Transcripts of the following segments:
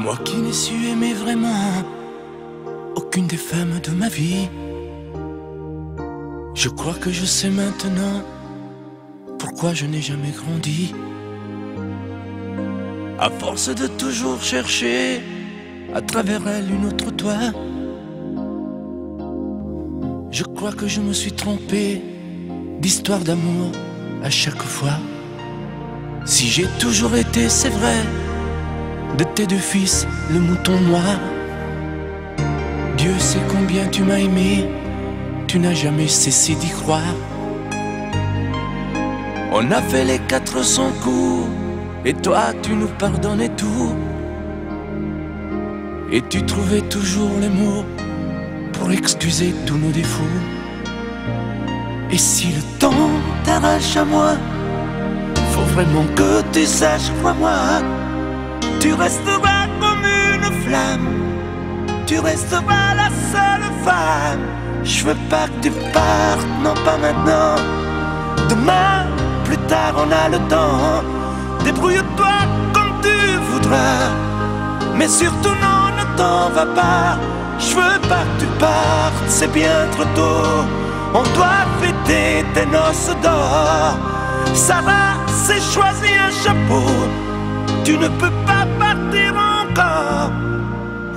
Moi qui n'ai su aimer vraiment aucune des femmes de ma vie, je crois que je sais maintenant pourquoi je n'ai jamais grandi. À force de toujours chercher à travers elle une autre toi, je crois que je me suis trompé d'histoire d'amour à chaque fois. Si j'ai toujours été, c'est vrai, de tes deux fils, le mouton noir, Dieu sait combien tu m'as aimé, tu n'as jamais cessé d'y croire. On a fait les 400 coups, et toi tu nous pardonnais tout, et tu trouvais toujours les mots pour excuser tous nos défauts. Et si le temps t'arrache à moi, faut vraiment que tu saches, crois-moi, tu resteras comme une flamme, tu resteras la seule femme. Je veux pas que tu partes, non pas maintenant. Demain, plus tard on a le temps. Débrouille-toi comme tu voudras, mais surtout non, ne t'en va pas. Je veux pas que tu partes, c'est bien trop tôt. On doit fêter tes noces d'or. Sarah s'est choisi un chapeau, tu ne peux pas partir encore.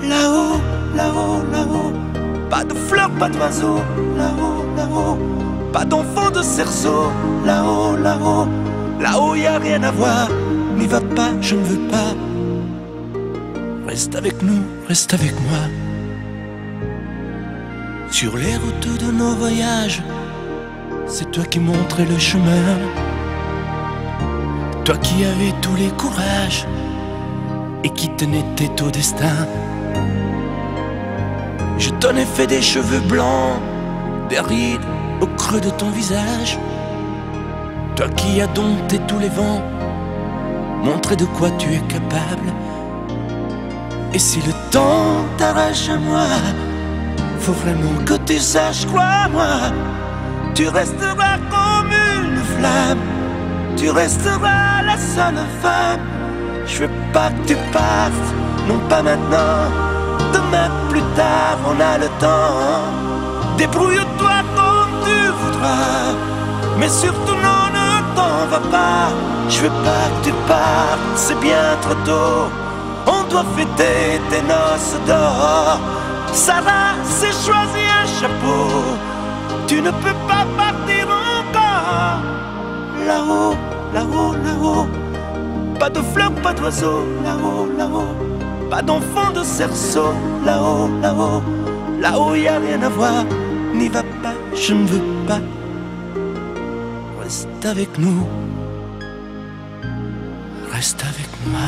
Là-haut, là-haut, là-haut, pas de fleurs, pas d'oiseaux. Là-haut, là-haut, pas d'enfants de cerceau. Là-haut, là-haut, là-haut, y a rien à voir. N'y va pas, je ne veux pas. Reste avec nous, reste avec moi. Sur les routes de nos voyages, c'est toi qui montrais le chemin. Toi qui avais tous les courages et qui tenais tête au destin. Je t'en ai fait des cheveux blancs, des rides au creux de ton visage. Toi qui as dompté tous les vents, montré de quoi tu es capable. Et si le temps t'arrache à moi, faut vraiment que tu saches, crois-moi, tu resteras comme une flamme, tu resteras la seule femme. Je veux pas que tu partes, non pas maintenant. Demain, plus tard, on a le temps. Débrouille-toi comme tu voudras, mais surtout non, ne t'en va pas. Je veux pas que tu partes, c'est bien trop tôt. On doit fêter tes noces d'or. Sarah s'est choisi un chapeau, tu ne peux pas partir encore. Là-haut, là-haut, là-haut, pas de fleurs, pas d'oiseaux. Là-haut, là-haut, pas d'enfants de cerceau. Là-haut, là-haut, là-haut, y a rien à voir. N'y va pas, je ne veux pas. Reste avec nous, reste avec moi.